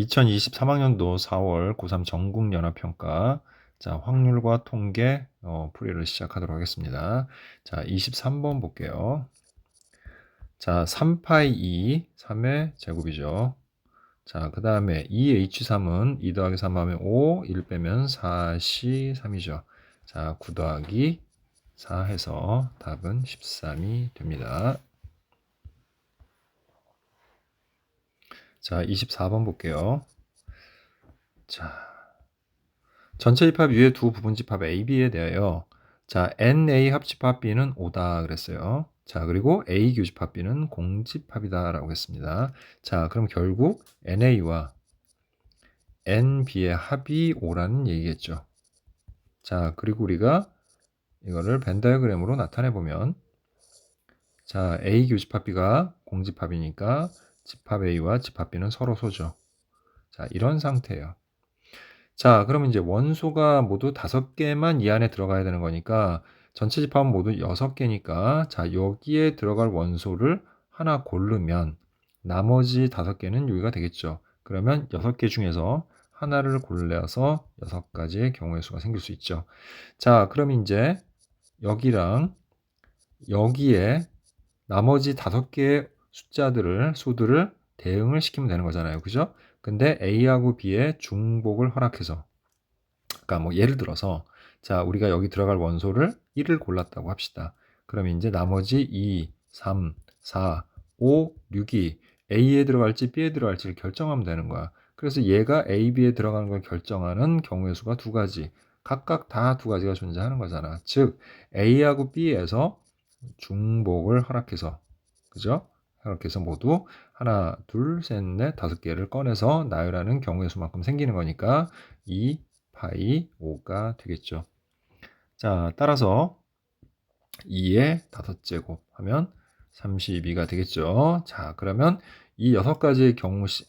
2023학년도 4월 고3 전국연합평가 자 확률과 통계 풀이를 시작하도록 하겠습니다. 자 23번 볼게요. 자 3파이 2, 3의 제곱이죠. 자 그 다음에 2H3은 2 더하기 3 하면 5, 1 빼면 4C3이죠. 자 9 더하기 4 해서 답은 13이 됩니다. 자 24번 볼게요. 자 전체 집합 U의 두 부분 집합 A, B에 대하여 자 NA 합집합 B는 5다 그랬어요. 자 그리고 A 교집합 B는 공집합이다 라고 했습니다. 자 그럼 결국 NA와 NB의 합이 5라는 얘기겠죠. 자 그리고 우리가 이거를 벤 다이어그램으로 나타내 보면 자 A 교집합 B가 공집합이니까 집합 A와 집합 B는 서로 소죠. 자 이런 상태예요. 자, 그러면 이제 원소가 모두 5개만 이 안에 들어가야 되는 거니까 전체 집합은 모두 6개니까 자, 여기에 들어갈 원소를 하나 고르면 나머지 5개는 여기가 되겠죠. 그러면 6개 중에서 하나를 골라서 6가지의 경우의 수가 생길 수 있죠. 자, 그럼 이제 여기랑 여기에 나머지 5개의 수들을 대응을 시키면 되는 거잖아요. 그죠? 근데 A하고 B의 중복을 허락해서 그러니까 뭐 예를 들어서 자 우리가 여기 들어갈 원소를 1을 골랐다고 합시다. 그럼 이제 나머지 2, 3, 4, 5, 6이 A에 들어갈지 B에 들어갈지를 결정하면 되는 거야. 그래서 얘가 A, B에 들어가는 걸 결정하는 경우의 수가 2가지. 각각 다 2가지가 존재하는 거잖아. 즉 A하고 B에서 중복을 허락해서 그죠? 허락해서 모두 하나, 둘, 셋, 넷, 5개를 꺼내서 나열하는 경우의 수만큼 생기는 거니까 2 파이 5가 되겠죠. 자, 따라서 2의 5제곱 하면 32가 되겠죠. 자, 그러면 이 6가지의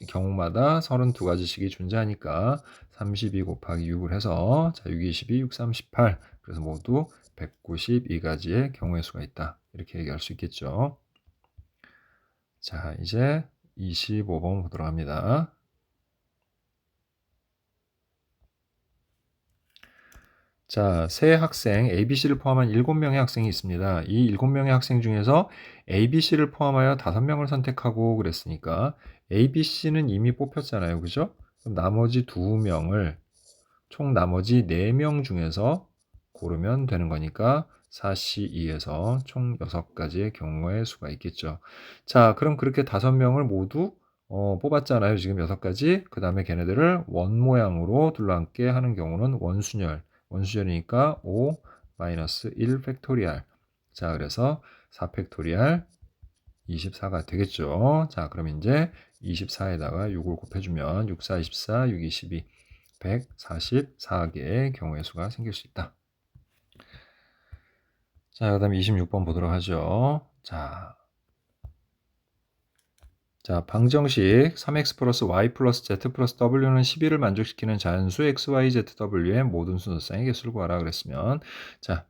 경우마다 32가지씩이 존재하니까 32 곱하기 6을 해서 자, 6, 22, 6, 38 그래서 모두 192가지의 경우의 수가 있다. 이렇게 얘기할 수 있겠죠. 자, 이제 25번 보도록 합니다. 자, 세 학생 ABC를 포함한 7명의 학생이 있습니다. 이 7명의 학생 중에서 ABC를 포함하여 5명을 선택하고 그랬으니까 ABC는 이미 뽑혔잖아요. 그죠? 그럼 나머지 2명을 총 나머지 4명 중에서 고르면 되는 거니까 4C2에서 총 6가지의 경우의 수가 있겠죠. 자, 그럼 그렇게 5명을 모두 뽑았잖아요. 지금 6가지. 그 다음에 걔네들을 원 모양으로 둘러앉게 하는 경우는 원수절이니까 5 마이너스 1 팩토리알. 자, 그래서 4 팩토리알 24가 되겠죠. 자, 그럼 이제 24에다가 6을 곱해주면 6, 4, 24, 6, 22, 144개의 경우의 수가 생길 수 있다. 자, 그 다음에 26번 보도록 하죠. 자, 방정식 3x 플러스 y 플러스 z 플러스 w는 11을 만족시키는 자연수 x, y, z, w의 모든 순서상의 개수를 구하라 그랬으면 자,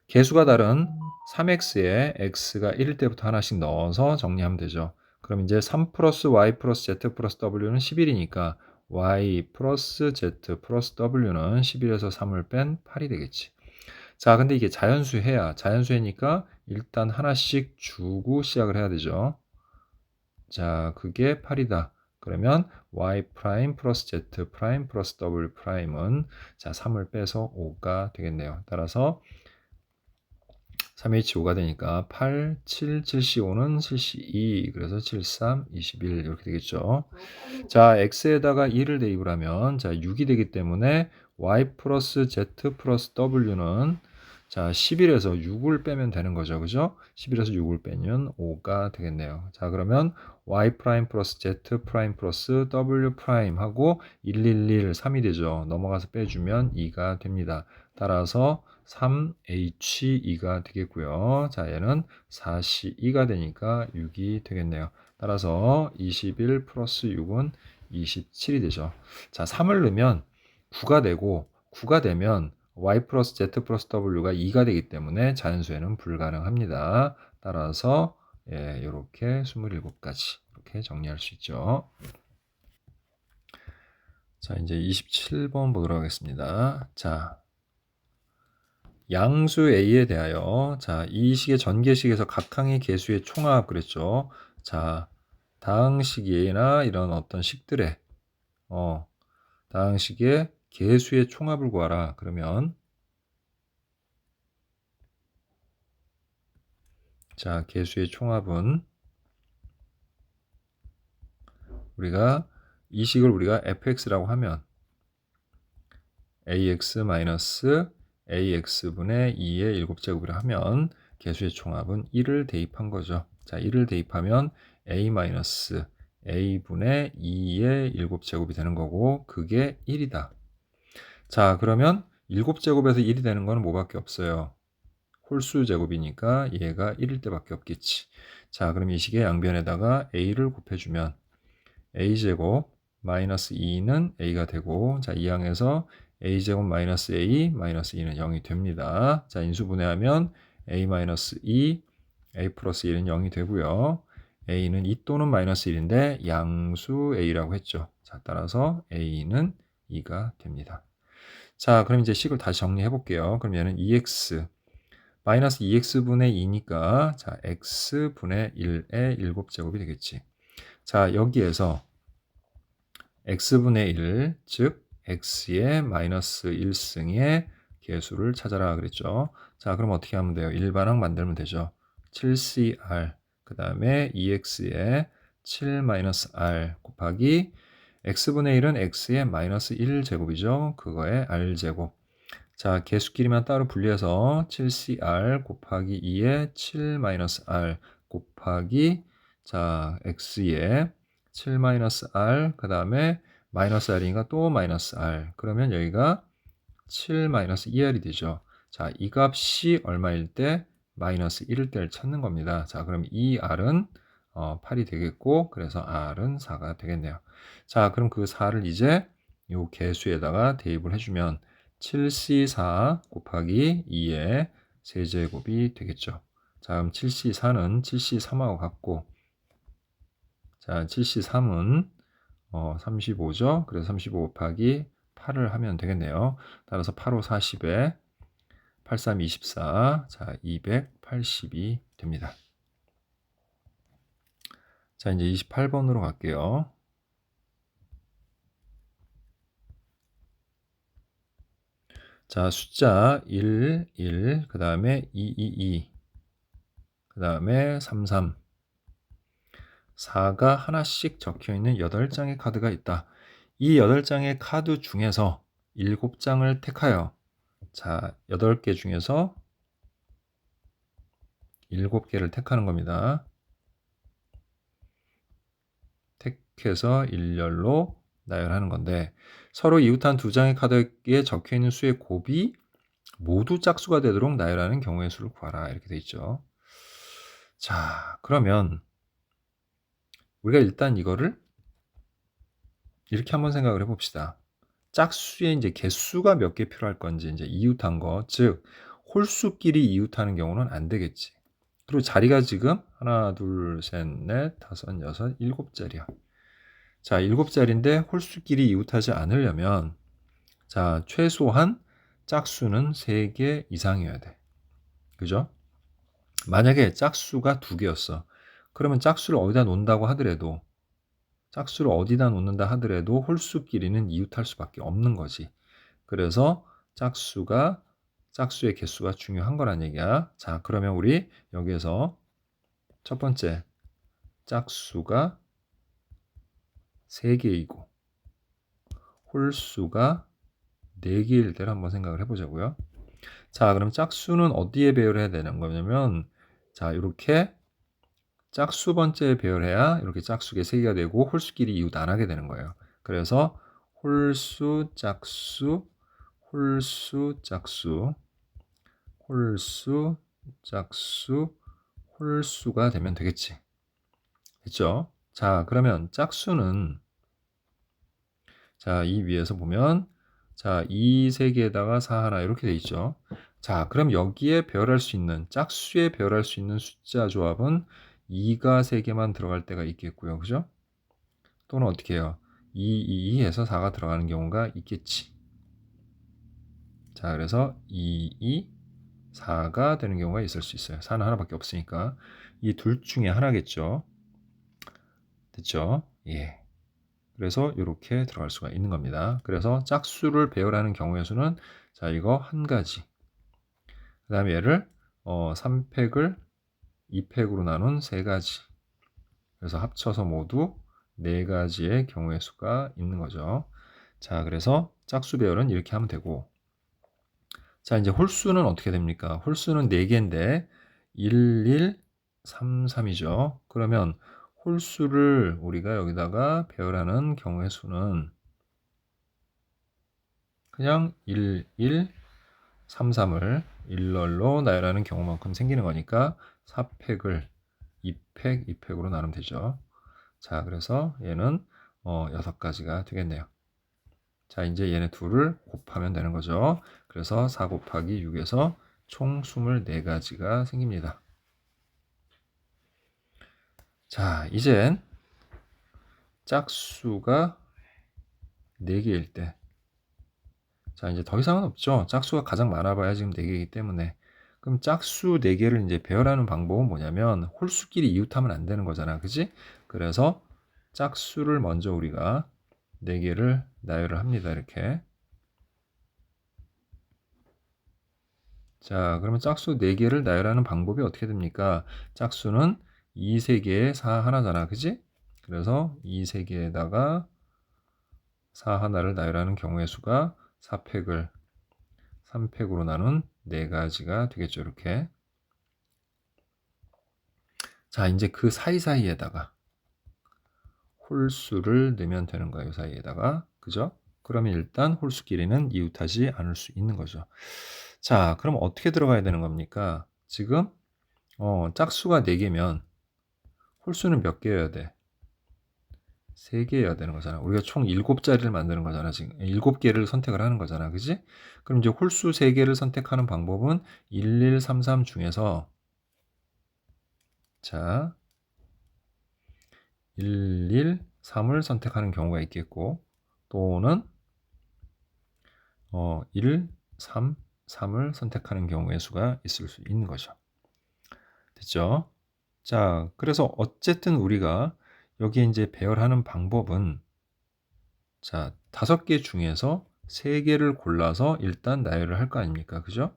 개수가 다른 3x에 x가 1일 때부터 하나씩 넣어서 정리하면 되죠. 그럼 이제 3 플러스 y 플러스 z 플러스 w는 11이니까 y 플러스 z 플러스 w는 11에서 3을 뺀 8이 되겠지. 자, 근데 이게 자연수니까 일단 하나씩 주고 시작을 해야 되죠. 자, 그게 8이다. 그러면 y 프라임 플러스 z 프라임 플러스 w 프라임은 자, 3을 빼서 5가 되겠네요. 따라서 3H5가 되니까 8, 7, 7C5는 7C2, 그래서 73, 21 이렇게 되겠죠. 자, X에다가 2를 대입을 하면 자, 6이 되기 때문에 Y 플러스 Z 플러스 W는 자, 11에서 6을 빼면 되는 거죠. 그죠? 11에서 6을 빼면 5가 되겠네요. 자, 그러면 Y 프라임 플러스 Z 프라임 플러스 W 프라임 하고 111, 3이 되죠. 넘어가서 빼주면 2가 됩니다. 따라서 3H2가 되겠고요. 자, 얘는 4C2가 되니까 6이 되겠네요. 따라서 21 플러스 6은 27이 되죠. 자, 3을 넣으면 9가 되고 9가 되면 y 플러스 z 플러스 w가 2가 되기 때문에 자연수에는 불가능합니다. 따라서 이렇게 27가지 이렇게 정리할 수 있죠. 자, 이제 27번 보도록 하겠습니다. 자, 양수 A에 대하여, 자, 이 식의 전개식에서 각 항의 개수의 총합 그랬죠. 자, 다항식이나 이런 어떤 식들의 다항식의 개수의 총합을 구하라. 그러면 자, 개수의 총합은 우리가 이 식을 우리가 fx라고 하면 ax-ax분의 2의 7제곱이라 하면 개수의 총합은 1을 대입한 거죠. 자, 1을 대입하면 a-a분의 2의 7제곱이 되는 거고 그게 1이다. 자, 그러면 7제곱에서 1이 되는 거는 뭐밖에 없어요. 홀수 제곱이니까 얘가 1일 때밖에 없겠지. 자, 그럼 이 식의 양변에다가 a를 곱해주면 a제곱 마이너스 2는 a가 되고, 자, 이 항에서 a제곱 마이너스 a 마이너스 2는 0이 됩니다. 자, 인수분해하면 a 마이너스 2 a 플러스 1은 0이 되고요. a는 2 또는 마이너스 1인데 양수 a라고 했죠. 자, 따라서 a는 2가 됩니다. 자, 그럼 이제 식을 다시 정리해 볼게요. 그럼 얘는 2x 마이너스 2x분의 2니까 자, x분의 1의 7제곱이 되겠지. 자, 여기에서 x분의 1, 즉 x의 마이너스 1승의 개수를 찾아라 그랬죠. 자, 그럼 어떻게 하면 돼요? 일반항 만들면 되죠. 7cr 그 다음에 2x의 7-r 곱하기 x분의 1은 x의 마이너스 1제곱이죠. 그거의 r제곱. 자, 개수끼리만 따로 분리해서 7cr 곱하기 2의 7-r 곱하기 자, x의 7-r 그 다음에 마이너스 r이니까 또 마이너스 r 그러면 여기가 7-2r이 되죠. 자, 이 값이 얼마일 때 마이너스 1일 때를 찾는 겁니다. 자, 그럼 이 r은 8이 되겠고 그래서 r은 4가 되겠네요. 자, 그럼 그 4를 이제 이 개수에다가 대입을 해주면 7c4 곱하기 2의 세제곱이 되겠죠. 자, 그럼 7c4는 7c3하고 같고, 자, 7c3은 35죠. 그래서 35 곱하기 8을 하면 되겠네요. 따라서 8, 5, 40에 8, 3, 24, 자, 280이 됩니다. 자, 이제 28번으로 갈게요. 자, 숫자 1, 1, 그 다음에 2, 2, 2, 그 다음에 3, 3, 4가 하나씩 적혀 있는 8장의 카드가 있다. 이 8장의 카드 중에서 7장을 택하여 자, 8개 중에서 7개를 택하는 겁니다. 택해서 일렬로 나열하는 건데 서로 이웃한 두 장의 카드에 적혀 있는 수의 곱이 모두 짝수가 되도록 나열하는 경우의 수를 구하라 이렇게 돼 있죠. 자, 그러면 우리가 일단 이거를 이렇게 한번 생각을 해봅시다. 짝수의 이제 개수가 몇 개 필요할 건지 이제 이웃한 거, 즉 홀수끼리 이웃하는 경우는 안 되겠지. 그리고 자리가 지금 하나, 둘, 셋, 넷, 다섯, 여섯, 7자리야. 자, 7자리인데 홀수끼리 이웃하지 않으려면 자, 최소한 짝수는 3개 이상이어야 돼. 그죠? 만약에 짝수가 2개였어. 그러면 짝수를 어디다 놓는다고 하더라도 짝수를 어디다 놓는다 하더라도 홀수끼리는 이웃할 수밖에 없는 거지. 그래서 짝수의 개수가 중요한 거란 얘기야. 자, 그러면 우리 여기에서 첫 번째 짝수가 3개이고 홀수가 4개일 때를 한번 생각을 해보자고요. 자, 그럼 짝수는 어디에 배열해야 되는 거냐면 자, 이렇게 짝수 번째에 배열해야 이렇게 짝수가 3개가 되고 홀수끼리 이웃 안 하게 되는 거예요. 그래서 홀수, 짝수, 홀수, 짝수, 홀수, 짝수, 홀수가 되면 되겠지. 됐죠? 자, 그러면 짝수는 자, 이 위에서 보면 자, 2 3개에다가 4 하나 이렇게 돼 있죠. 자, 그럼 여기에 배열할 수 있는 짝수에 배열할 수 있는 숫자 조합은 2가 3개만 들어갈 때가 있겠고요. 그죠? 또는 어떻게 해요? 2 해서 4가 들어가는 경우가 있겠지. 자, 그래서 2, 4가 되는 경우가 있을 수 있어요. 4는 하나밖에 없으니까 이 둘 중에 하나겠죠. 됐죠? 예. 그래서 이렇게 들어갈 수가 있는 겁니다. 그래서 짝수를 배열하는 경우의 수는 자, 이거 한 가지. 그 다음에 얘를 3팩을 2팩으로 나눈 세 가지. 그래서 합쳐서 모두 네 가지의 경우의 수가 있는 거죠. 자, 그래서 짝수 배열은 이렇게 하면 되고, 자, 이제 홀수는 어떻게 됩니까? 홀수는 4개인데 1, 1, 3, 3이죠. 그러면 홀수를 우리가 여기다가 배열하는 경우의 수는 그냥 1, 1, 3, 3을 일렬로 나열하는 경우만큼 생기는 거니까 4팩을 2팩, 2팩으로 나누면 되죠. 자, 그래서 얘는 6가지가 되겠네요. 자, 이제 얘네 둘을 곱하면 되는 거죠. 그래서 4 곱하기 6에서 총 24가지가 생깁니다. 자, 이젠 짝수가 4개일 때, 자, 이제 더 이상은 없죠. 짝수가 가장 많아봐야 지금 4개이기 때문에. 그럼 짝수 4개를 이제 배열하는 방법은 뭐냐면 홀수끼리 이웃하면 안 되는 거잖아. 그지? 그래서 짝수를 먼저 우리가 4개를 나열을 합니다. 이렇게. 자, 그러면 짝수 4개를 나열하는 방법이 어떻게 됩니까? 짝수는 2 3개에 4 하나잖아. 그지? 그래서 2 3개에다가 4 하나를 나열하는 경우의 수가 4팩을 3팩으로 나눈 4가지가 되겠죠. 이렇게. 자, 이제 그 사이사이에다가 홀수를 넣으면 되는 거예요. 이 사이에다가. 그죠? 그러면 일단 홀수끼리는 이웃하지 않을 수 있는 거죠. 자, 그럼 어떻게 들어가야 되는 겁니까? 지금 짝수가 4개면 홀수는 몇 개여야 돼? 3개여야 되는 거잖아. 우리가 총 7자리를 만드는 거잖아. 지금 7개를 선택을 하는 거잖아. 그지? 그럼 이제 홀수 3개를 선택하는 방법은 1, 1, 3, 3 중에서 자, 1, 1, 3을 선택하는 경우가 있겠고 또는 1, 3, 3을 선택하는 경우의 수가 있을 수 있는 거죠. 됐죠? 자, 그래서 어쨌든 우리가 여기 이제 배열하는 방법은 자, 5개 중에서 3개를 골라서 일단 나열을 할 거 아닙니까? 그죠?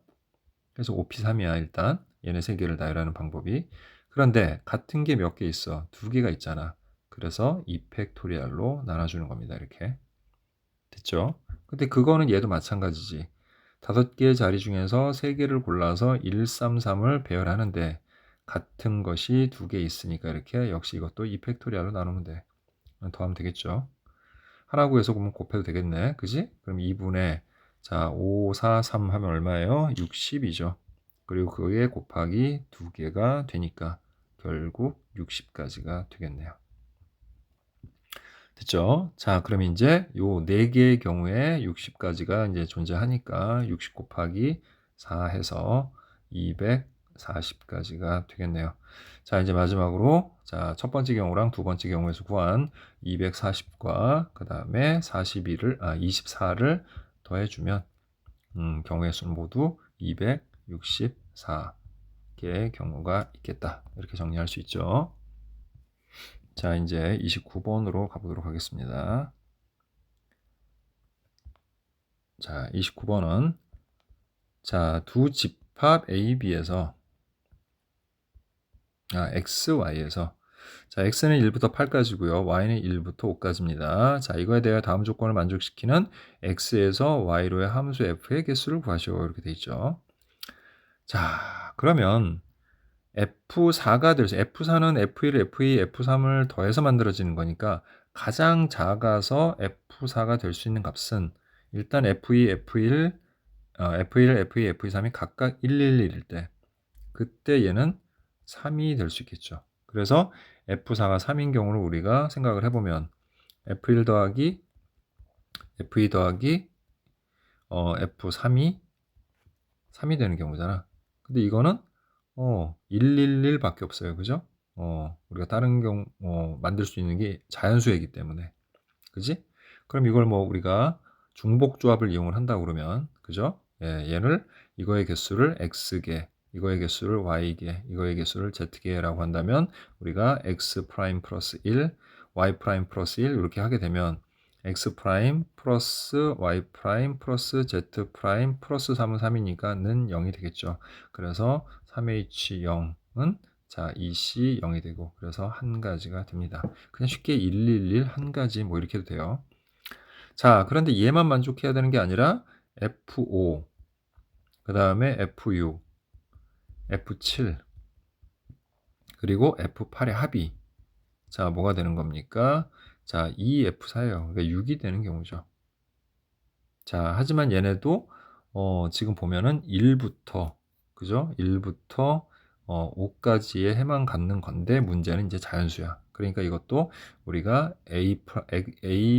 그래서 OP3이야, 일단. 얘네 3개를 나열하는 방법이. 그런데 같은 게 몇 개 있어? 2개가 있잖아. 그래서 2팩토리얼로 나눠주는 겁니다. 이렇게. 됐죠? 근데 그거는 얘도 마찬가지지. 5개의 자리 중에서 3개를 골라서 1, 3, 3을 배열하는데 같은 것이 2개 있으니까 이렇게 역시 이것도 2팩토리얼로 나누면 돼. 더하면 되겠죠? 하라고 해서 그러면 곱해도 되겠네. 그지? 그럼 2분의 자, 5, 4, 3 하면 얼마예요? 60이죠. 그리고 그에 곱하기 2개가 되니까 결국 60까지가 되겠네요. 됐죠? 자, 그럼 이제 요 4개의 경우에 60까지가 이제 존재하니까 60 곱하기 4 해서 240까지가 되겠네요. 자, 이제 마지막으로 자, 첫 번째 경우랑 두 번째 경우에서 구한 240과 그다음에 24를 더해 주면 경우의 수는 모두 264개의 경우가 있겠다. 이렇게 정리할 수 있죠. 자, 이제 29번으로 가보도록 하겠습니다. 자, 29번은 자, 두 집합 A, B에서 X, Y에서 자, X는 1부터 8까지고요. Y는 1부터 5까지입니다. 자, 이거에 대해 다음 조건을 만족시키는 X에서 Y로의 함수 F의 개수를 구하시오. 이렇게 돼 있죠. 자, 그러면 F4가 될 수, F4는 F1, F2, F3을 더해서 만들어지는 거니까 가장 작아서 F4가 될 수 있는 값은 일단 F2, F1, F1, F2, F2, 3이 각각 1, 1, 1일 때 그때 얘는 3이 될 수 있겠죠. 그래서 F4가 3인 경우를 우리가 생각을 해보면 F1 더하기 F2 더하기 F3이 3이 되는 경우잖아. 근데 이거는 111밖에 없어요. 그죠? 우리가 다른 경우 만들 수 있는 게 자연수이기 때문에 그지? 그럼 이걸 뭐 우리가 중복 조합을 이용을 한다고 그러면, 그죠? 예, 얘를 이거의 개수를 x개, 이거의 개수를 y개, 이거의 개수를 z개라고 한다면 우리가 x 프라임 플러스 1, y 프라임 플러스 1 이렇게 하게 되면 x 프라임 플러스 y 프라임 플러스 z 프라임 플러스 3은 3이니까는 0이 되겠죠. 그래서 3h0은 자, 2c 0이 되고 그래서 한 가지가 됩니다. 그냥 쉽게 111 한 가지 뭐 이렇게 해도 돼요. 자, 그런데 얘만 만족해야 되는 게 아니라 F5, 그 다음에 F6, F7, 그리고 F8의 합이 자, 뭐가 되는 겁니까? 자, 2F4예요. 그러니까 6이 되는 경우죠. 자, 하지만 얘네도 지금 보면은 1부터 그죠? 1부터 5까지의 해만 갖는 건데 문제는 이제 자연수야. 그러니까 이것도 우리가 A,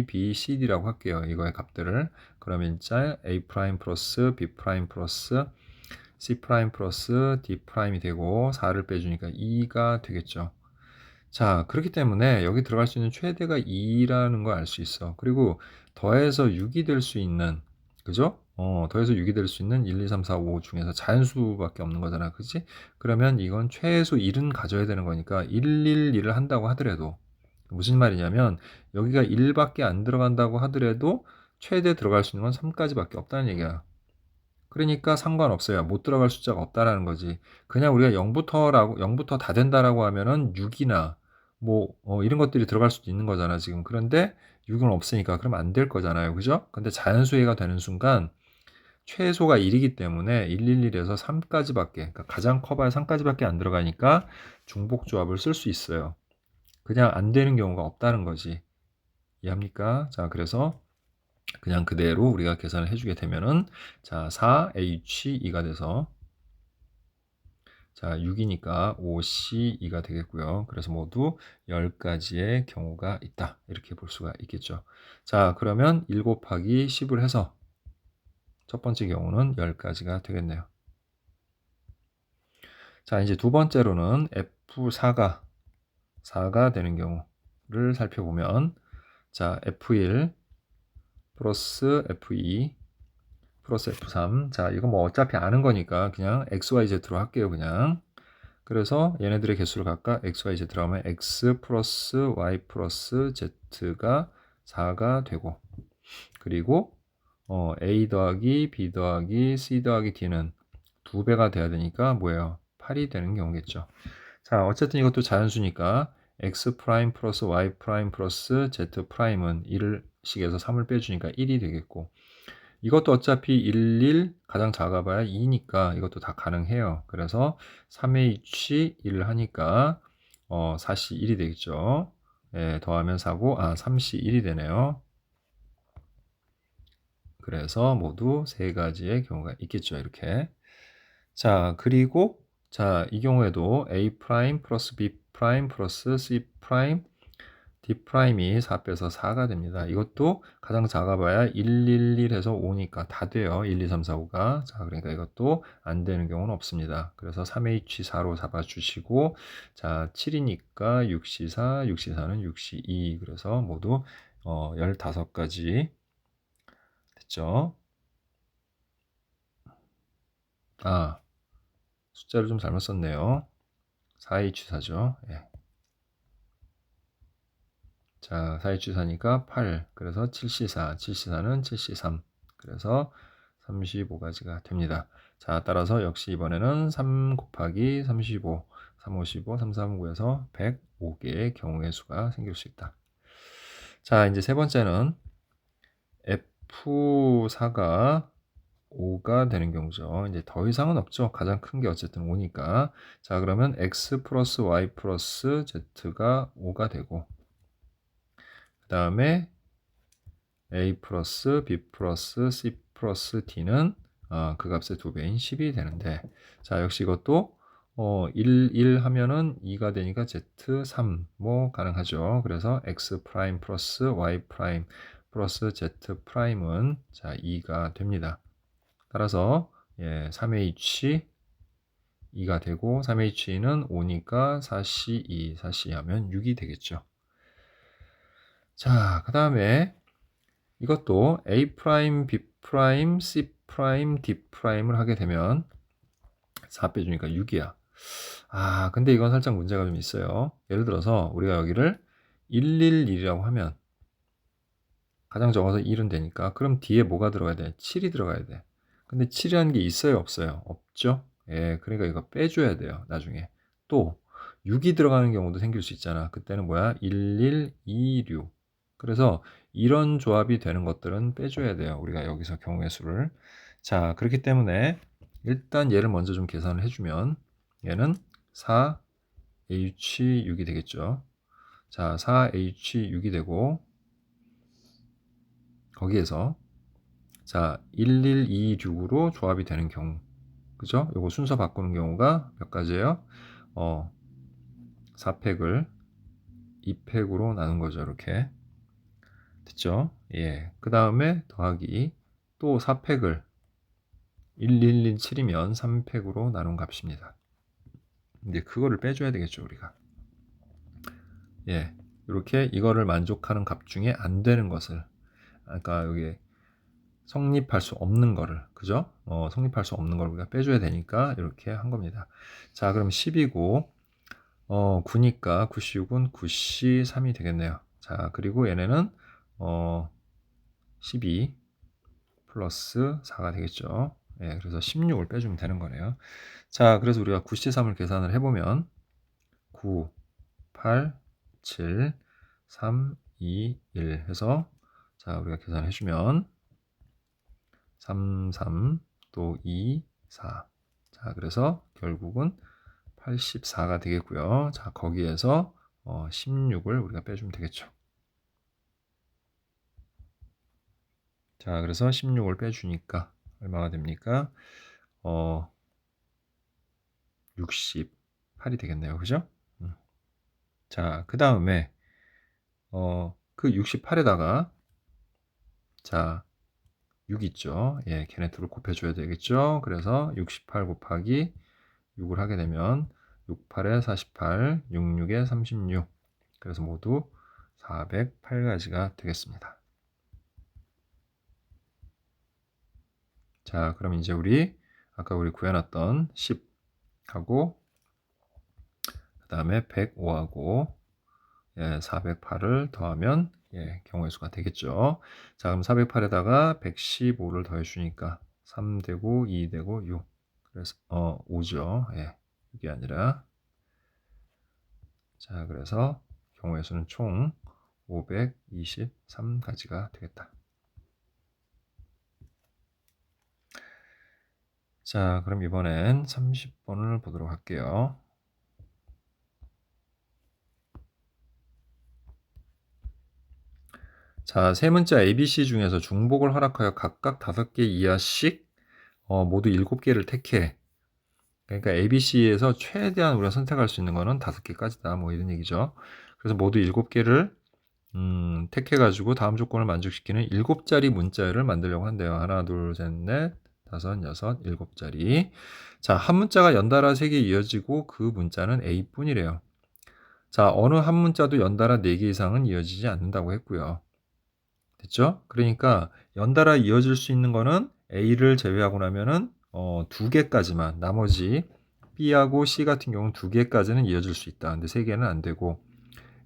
B, C, D라고 할게요. 이거의 값들을. 그러면 이제 A 프라임 플러스 B 프라임 플러스 C 프라임 플러스 D 프라임이 되고 4를 빼주니까 2가 되겠죠. 자, 그렇기 때문에 여기 들어갈 수 있는 최대가 2라는 걸 알 수 있어. 그리고 더해서 6이 될 수 있는, 그죠? 더해서 6이 될 수 있는 1, 2, 3, 4, 5 중에서 자연수밖에 없는 거잖아. 그치? 그러면 이건 최소 1은 가져야 되는 거니까 1, 1, 1을 한다고 하더라도 무슨 말이냐면 여기가 1밖에 안 들어간다고 하더라도 최대 들어갈 수 있는 건 3까지밖에 없다는 얘기야. 그러니까 상관없어요. 못 들어갈 숫자가 없다라는 거지. 그냥 우리가 0부터 다 된다라고 하면은 6이나 뭐 이런 것들이 들어갈 수도 있는 거잖아, 지금. 그런데 6은 없으니까 그럼 안 될 거잖아요. 그죠? 근데 자연수혜가 되는 순간 최소가 1이기 때문에 111에서 3까지밖에, 그러니까 가장 커봐야 3까지밖에 안 들어가니까 중복 조합을 쓸 수 있어요. 그냥 안 되는 경우가 없다는 거지. 이해합니까? 자, 그래서 그냥 그대로 우리가 계산을 해주게 되면은 자 4H2가 돼서 자 6이니까 5C2가 되겠고요. 그래서 모두 10가지의 경우가 있다. 이렇게 볼 수가 있겠죠. 자 그러면 1 곱하기 10을 해서 첫 번째 경우는 10가지가 되겠네요. 자 이제 두 번째로는 F4가 되는 경우를 살펴보면 자 F1 플러스 F2 플러스 F3. 자, 이거 뭐 어차피 아는 거니까 그냥 XYZ로 할게요, 그냥. 그래서 얘네들의 개수를 각각 XYZ로 하면 X 플러스 Y 플러스 Z가 4가 되고, 그리고 A 더하기 B 더하기 C 더하기 D는 2배가 돼야 되니까 뭐예요? 8이 되는 경우겠죠. 자, 어쨌든 이것도 자연수니까 X 프라임 플러스 Y 프라임 플러스 Z 프라임은 1씩에서 3을 빼주니까 1이 되겠고, 이것도 어차피 11 가장 작아봐야 2니까 이것도 다 가능해요. 그래서 3H 1을 하니까 4C 1이 되겠죠. 예, 더하면 4고 3C 1이 되네요. 그래서 모두 세 가지의 경우가 있겠죠. 이렇게. 자, 그리고 자, 이 경우에도 A 프라임 플러스 B 프라임 플러스 C 프라임 D 프라임이 4 빼서 4가 됩니다. 이것도 가장 작아봐야 111에서 5니까 다 돼요. 1, 2, 3, 4, 5가. 자, 그러니까 이것도 안 되는 경우는 없습니다. 그래서 3H4로 잡아주시고, 자, 7이니까 6C4, 6C4는 6C2. 그래서 모두 15가지 됐죠. 아, 숫자를 좀 잘못 썼네요. 4H4죠. 예. 자, 4H4니까 8. 그래서 7C4. 7C4는 7C3. 그래서 35가지가 됩니다. 자, 따라서 역시 이번에는 3 곱하기 35, 355, 339에서 105개의 경우의 수가 생길 수 있다. 자, 이제 세 번째는 F4가 5가 되는 경우죠. 이제 더 이상은 없죠. 가장 큰 게 어쨌든 5니까. 자, 그러면 X 플러스 Y 플러스 Z가 5가 되고, 그 다음에 A 플러스 B 플러스 C 플러스 D는 그 값의 2배인 10이 되는데, 자, 역시 이것도 1 하면은 2가 되니까 Z3 뭐 가능하죠. 그래서 X 프라임 플러스 Y 프라임 플러스 Z 프라임은 자 2가 됩니다. 따라서 3H 2가 되고 3H는 5니까 4C2 하면 6이 되겠죠. 자, 그 다음에 이것도 A 프라임, B 프라임, C 프라임, D 프라임을 하게 되면 4 빼주니까 6이야. 아, 근데 이건 살짝 문제가 좀 있어요. 예를 들어서 우리가 여기를 111이라고 하면 가장 적어서 1은 되니까 그럼 뒤에 뭐가 들어가야 돼? 7이 들어가야 돼. 근데 7이라는 게 있어요, 없어요? 없죠? 예, 그러니까 이거 빼줘야 돼요, 나중에. 또 6이 들어가는 경우도 생길 수 있잖아. 그때는 뭐야? 1126. 그래서 이런 조합이 되는 것들은 빼줘야 돼요. 우리가 여기서 경우의 수를. 자, 그렇기 때문에 일단 얘를 먼저 좀 계산을 해주면 얘는 4H6이 되겠죠. 자, 4H6이 되고 거기에서 자, 1126으로 조합이 되는 경우. 그죠? 요거 순서 바꾸는 경우가 몇 가지예요? 4팩을 2팩으로 나눈 거죠. 이렇게. 됐죠? 예. 그 다음에 더하기 또 4팩을 1117이면 3팩으로 나눈 값입니다. 이제 그거를 빼줘야 되겠죠, 우리가. 예. 이렇게 이거를 만족하는 값 중에 안 되는 것을. 아까 여기 성립할 수 없는 거를, 그죠? 성립할 수 없는 걸 우리가 빼줘야 되니까 이렇게 한 겁니다. 자, 그럼 10이고 9니까 9C6은 9C3이 되겠네요. 자, 그리고 얘네는 12 플러스 4가 되겠죠. 예, 그래서 16을 빼주면 되는 거네요. 자, 그래서 우리가 9C3을 계산을 해보면 9, 8, 7, 3, 2, 1 해서 자, 우리가 계산해주면 3, 3, 또 2, 4. 자, 그래서 결국은 84가 되겠고요. 자, 거기에서 16을 우리가 빼주면 되겠죠. 자, 그래서 16을 빼주니까 얼마가 됩니까? 68이 되겠네요. 그죠? 자, 그 다음에 그 68에다가 자, 6 있죠. 예, 걔네 둘을 곱해줘야 되겠죠. 그래서 68 곱하기 6을 하게 되면 68에 48, 66에 36. 그래서 모두 408가지가 되겠습니다. 자, 그럼 이제 아까 우리 구해놨던 10하고 그 다음에 105하고 408을 더하면 경우의 수가 되겠죠. 자, 그럼 408에다가 115를 더해주니까 3 되고 2 되고 6. 그래서 5죠. 예, 이게 아니라 자, 그래서 경우의 수는 총 523가지가 되겠다. 자, 그럼 이번엔 30번을 보도록 할게요. 자, 세 문자 ABC 중에서 중복을 허락하여 각각 5개 이하씩 모두 7개를 택해. 그러니까 ABC에서 최대한 우리가 선택할 수 있는 거는 5개까지다. 뭐 이런 얘기죠. 그래서 모두 7개를 택해가지고 다음 조건을 만족시키는 7자리 문자를 만들려고 한대요. 하나, 둘, 셋, 넷, 다섯, 여섯, 7자리. 자, 한 문자가 연달아 3개 이어지고 그 문자는 A뿐이래요. 자, 어느 한 문자도 연달아 4개 이상은 이어지지 않는다고 했고요. 됐죠? 그러니까 연달아 이어질 수 있는 거는 A를 제외하고 나면은 2개까지만, 나머지 B하고 C 같은 경우는 2개까지는 이어질 수 있다. 근데 3개는 안 되고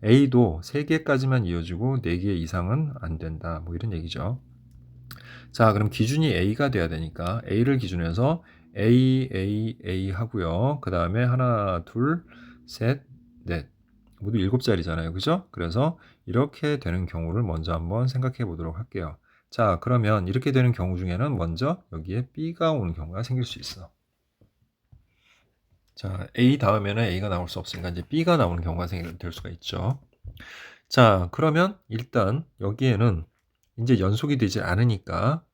A도 3개까지만 이어지고 4개 이상은 안 된다. 뭐 이런 얘기죠. 자, 그럼 기준이 A가 돼야 되니까 A를 기준해서 A 하고요. 그 다음에 하나, 둘, 셋, 넷. 모두 7자리잖아요. 그죠? 그래서 이렇게 되는 경우를 먼저 한번 생각해 보도록 할게요. 자, 그러면 이렇게 되는 경우 중에는 먼저 여기에 B가 오는 경우가 생길 수 있어. 자, A 다음에는 A가 나올 수 없으니까 이제 B가 나오는 경우가 될 수가 있죠. 자, 그러면 일단 여기에는 이제 연속이 되지 않으니까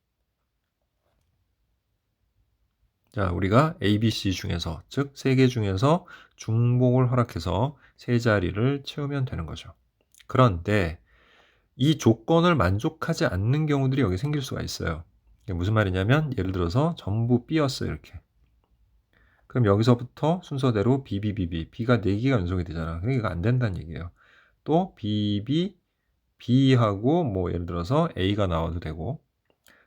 자, 우리가 A, B, C 중에서 즉 3개 중에서 중복을 허락해서 3자리를 채우면 되는 거죠. 그런데 이 조건을 만족하지 않는 경우들이 여기 생길 수가 있어요. 이게 무슨 말이냐면 예를 들어서 전부 B였어요. 이렇게. 그럼 여기서부터 순서대로 B, B가 4개가 연속이 되잖아. 그러니까 이거 안 된다는 얘기예요. 또 B, B하고 뭐 예를 들어서 A가 나와도 되고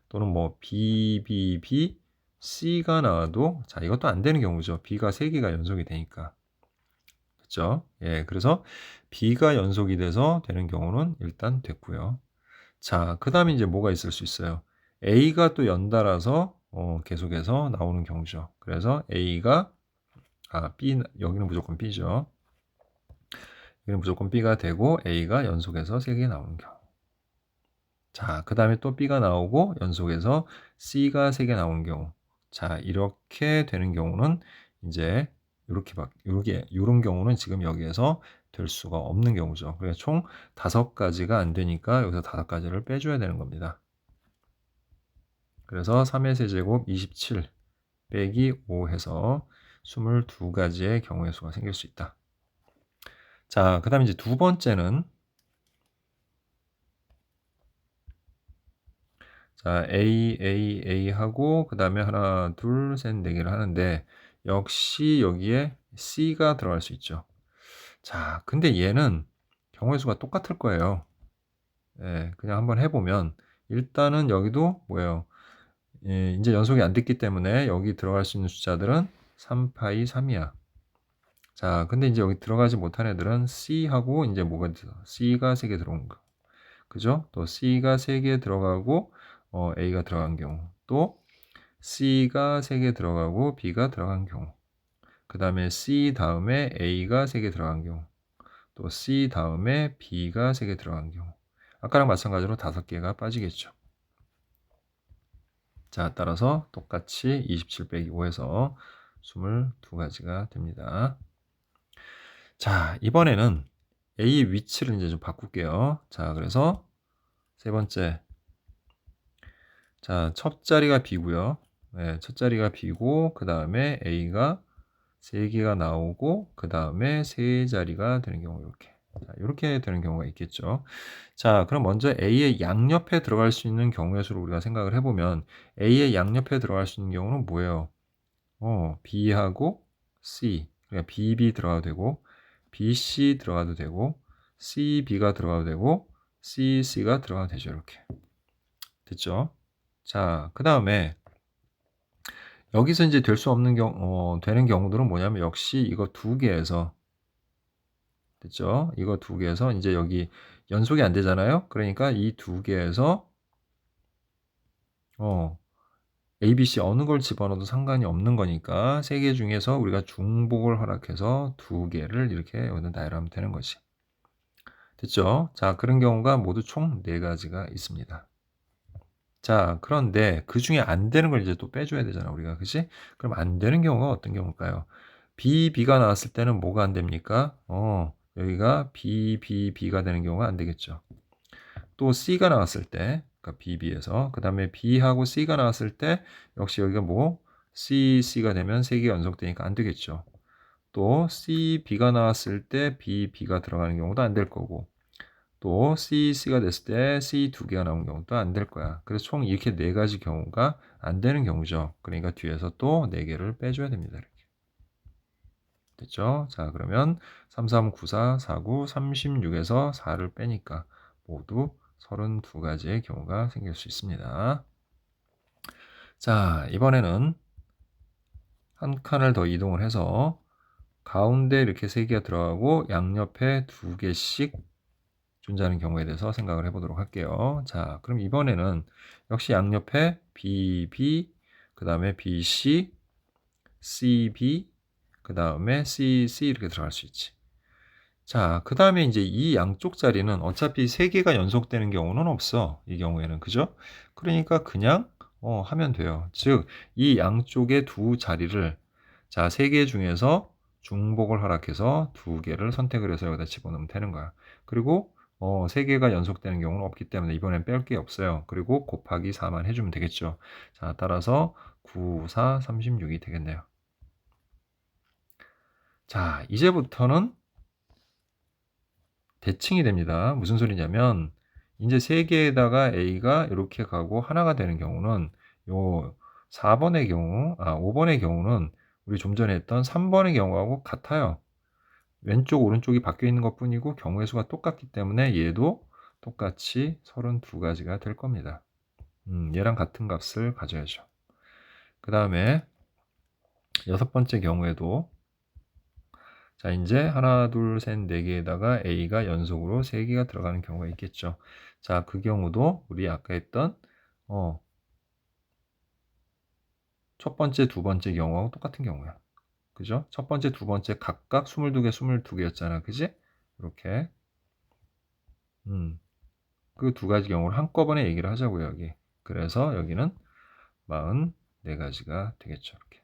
또는 뭐 B, B, B, C가 나와도 자 이것도 안 되는 경우죠. B가 3개가 연속이 되니까. 그렇죠? 예, 그래서 B가 연속이 돼서 되는 경우는 일단 됐고요. 자, 그다음에 이제 뭐가 있을 수 있어요? A가 또 연달아서 계속해서 나오는 경우죠. 그래서 A가 B 여기는 무조건 B죠. 여기는 무조건 B가 되고 A가 연속해서 3개 나오는 경우. 자, 그다음에 또 B가 나오고 연속해서 C가 3개 나오는 경우. 자, 이렇게 되는 경우는 이제 요렇게 요런 경우는 지금 여기에서 될 수가 없는 경우죠. 그러니까 총 5가지가 안 되니까 여기서 5가지를 빼줘야 되는 겁니다. 그래서 3의 세제곱 27 빼기 5 해서 22가지의 경우의 수가 생길 수 있다. 자, 그 다음에 이제 두 번째는 자, A 하고 그 다음에 하나, 둘, 셋, 네 개를 하는데 역시 여기에 C가 들어갈 수 있죠. 자, 근데 얘는 경우의 수가 똑같을 거예요. 예, 그냥 한번 해보면 일단은 여기도 뭐예요? 예, 이제 연속이 안 됐기 때문에 여기 들어갈 수 있는 숫자들은 3파이 3이야. 자, 근데 이제 여기 들어가지 못한 애들은 C하고 이제 뭐가 있어? C가 3개 들어온 거. 그죠? 또 C가 3개 들어가고 A가 들어간 경우. 또 C가 3개 들어가고 B가 들어간 경우. 그 다음에 C 다음에 A가 3개 들어간 경우. 또 C 다음에 B가 3개 들어간 경우. 아까랑 마찬가지로 5개가 빠지겠죠. 자, 따라서 똑같이 27 빼기 5에서 22가지가 됩니다. 자, 이번에는 A 위치를 이제 좀 바꿀게요. 자, 그래서 세 번째. 자, 첫 자리가 B고요. 네, 첫 자리가 B고 그 다음에 A가 3개가 나오고 그 다음에 세 자리가 되는 경우 이렇게. 자, 이렇게 되는 경우가 있겠죠. 자, 그럼 먼저 A의 양옆에 들어갈 수 있는 경우의 수를 우리가 생각을 해보면 A의 양옆에 들어갈 수 있는 경우는 뭐예요? B하고 C. 그러니까 BB 들어가도 되고 BC 들어가도 되고 CB가 들어가도 되고 CC가 들어가도 되죠. 이렇게. 됐죠? 자, 그 다음에 여기서 이제 될 수 없는 되는 경우들은 뭐냐면 역시 이거 2개에서 됐죠? 이거 2개에서 이제 여기 연속이 안 되잖아요. 그러니까 이 2개에서 ABC 어느 걸 집어넣어도 상관이 없는 거니까 3개 중에서 우리가 중복을 허락해서 2개를 이렇게 여기다 나열하면 되는 거지. 됐죠? 자, 그런 경우가 모두 총 4가지가 있습니다. 자, 그런데 그 중에 안 되는 걸 이제 또 빼줘야 되잖아, 우리가. 그치? 그럼 안 되는 경우가 어떤 경우일까요? B가 나왔을 때는 뭐가 안 됩니까? 여기가 B가 되는 경우가 안 되겠죠. 또 C가 나왔을 때, 그러니까 B에서, 그 다음에 B하고 C가 나왔을 때, 역시 여기가 뭐, C가 되면 3개 연속되니까 안 되겠죠. 또 B가 나왔을 때 B가 들어가는 경우도 안 될 거고, 또 C가 됐을 때 C 2개가 나온 경우도 안 될 거야. 그래서 총 이렇게 4가지 경우가 안 되는 경우죠. 그러니까 뒤에서 또 4개를 빼줘야 됩니다. 이렇게. 됐죠? 자, 그러면 3, 3, 9, 4, 4, 9, 36에서 4를 빼니까 모두 32가지의 경우가 생길 수 있습니다. 자, 이번에는 한 칸을 더 이동을 해서 가운데 이렇게 3개가 들어가고 양옆에 2개씩 존재하는 경우에 대해서 생각을 해보도록 할게요. 자, 그럼 이번에는 역시 양옆에 BB, 그 다음에 BC, CB, 그 다음에 CC 이렇게 들어갈 수 있지. 자, 그 다음에 이제 이 양쪽 자리는 어차피 3개가 연속되는 경우는 없어. 이 경우에는. 그죠? 그러니까 그냥 하면 돼요. 즉, 이 양쪽의 두 자리를 자, 3개 중에서 중복을 허락해서 2개를 선택을 해서 여기다 집어넣으면 되는 거야. 그리고 3개가 연속되는 경우는 없기 때문에 이번엔 뺄 게 없어요. 그리고 곱하기 4만 해주면 되겠죠. 자, 따라서 9, 4, 36이 되겠네요. 자, 이제부터는 대칭이 됩니다. 무슨 소리냐면 이제 3개에다가 A가 이렇게 가고 하나가 되는 경우는 요 4번의 경우, 5번의 경우는 우리 좀 전에 했던 3번의 경우하고 같아요. 왼쪽 오른쪽이 바뀌어 있는 것 뿐이고 경우의 수가 똑같기 때문에 얘도 똑같이 32가지가 될 겁니다. 얘랑 같은 값을 가져야죠. 그 다음에 여섯 번째 경우에도 자, 이제 하나, 둘, 셋, 네 개에다가 A가 연속으로 3개가 들어가는 경우가 있겠죠. 자, 그 경우도 우리 아까 했던 첫 번째, 두 번째 경우하고 똑같은 경우야. 그죠? 첫 번째, 두 번째 각각 22개, 22개였잖아. 그지? 이렇게. 그 두 가지 경우를 한꺼번에 얘기를 하자고요, 여기. 그래서 여기는 44가지가 되겠죠. 이렇게.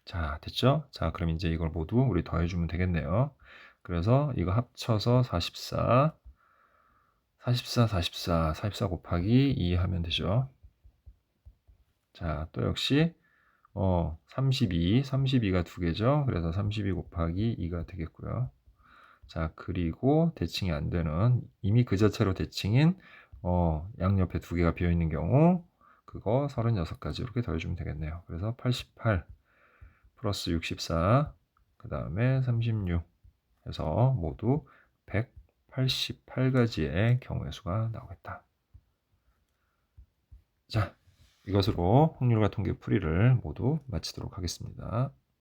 자, 됐죠? 자, 그럼 이제 이걸 모두 우리 더해주면 되겠네요. 그래서 이거 합쳐서 44, 44, 44, 44 곱하기 2 하면 되죠. 자, 또 역시 32, 32가 두 개죠. 그래서 32 곱하기 2가 되겠고요. 자, 그리고 대칭이 안 되는 이미 그 자체로 대칭인 양옆에 두 개가 비어 있는 경우 그거 36가지 이렇게 더해주면 되겠네요. 그래서 88 플러스 64 그 다음에 36 해서 모두 188가지의 경우의 수가 나오겠다. 자, 이것으로 확률과 통계 풀이를 모두 마치도록 하겠습니다.